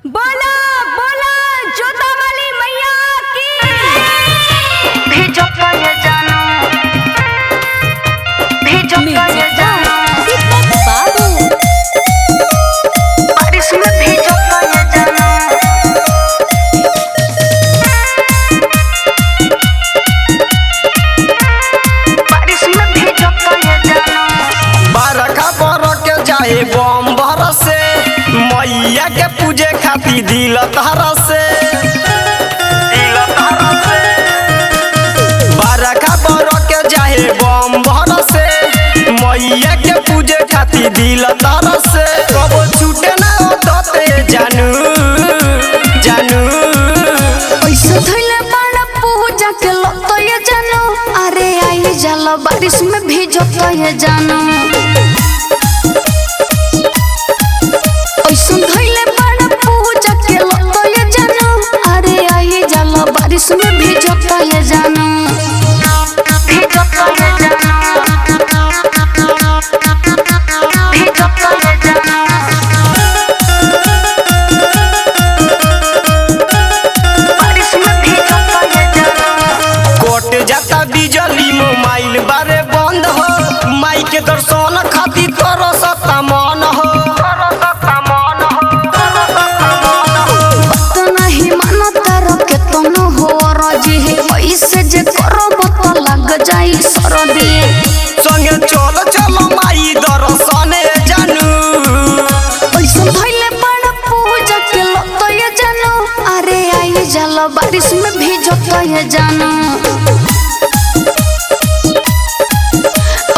बोला बोला जोता वाली मैया की। भेजो तो ये जानो, भेजो तो ये जानो, बाबू बारिश में भेजो तो ये जानो। बारिश में भेजो तो ये जानो। बरखा बरके जाए बम बरसे मैया के पूजे खातिर दिल तारा से बरखा बरके जाए बम बरसे मैया के पूजे खातिर दिल तारा से कब छूटे ना होते जानू जानू ऐसे धइले बाड़ा पूजा के लो तो ये जानो। अरे आई जाला बारिश में भेजो तो ये जानो। ऐसे धइले बाड़ा पूजा के लो तो ये जानो। अरे आई जाला बारिश में भेजो तो ये जानो। भेजो तो ये जानो, भेजो तो ये जानो। बारिश में भेजो तो ये जानो। कोट जाता बिजली मोबाइल बारे बंद हो माई के दर्शन खातिर करो सता मन हो तो नहीं मानो तारो के तो न हो राजी है। ऐसे जे करो तो लग जाई सरदी। संगे चलो चलो माई दर्शन जानू ऐसे धइले बाड़ा पूजा के लो तो ये जानो। अरे आई जाला बारिश में भेजो तो ये जानो।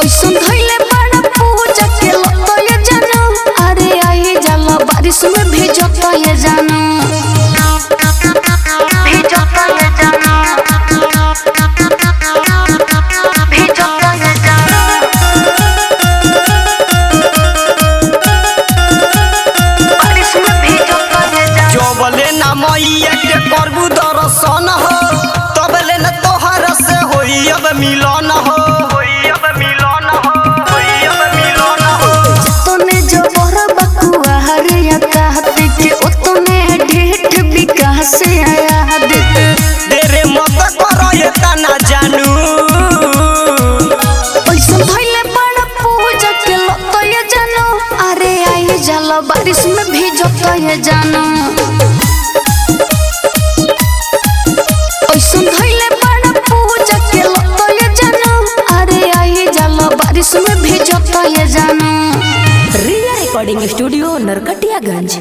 ऐसे धइले बाड़ा पूजा के लो तो ये जानो। अरे आई जाला बारिश में भेजो तो ये जानो। भेजो तो ये जानो, भेजो तो ये जानो। बारिश में भेजो तो ये जानो। जबले ना मैया के करबू दर्शन हो तबले न तोहर से होई अब मिलन हो तोने जो बड़ा बकुआ हरिया कहते के उतने ढेठ विकास आया देते। तेरे मत करो ये तना जानू ऐसे धइले बाड़ा पूजा के लो तो ये जानो। अरे आई जाला बारिश में भेजो तो ये जानो। ऐसे धइले बाड़ा पूजा के लो तो ये जानो। अरे आई जाला बारिश में भेजो तो ये जानो। रिया रिकॉर्डिंग स्टूडियो नरकटियागंज।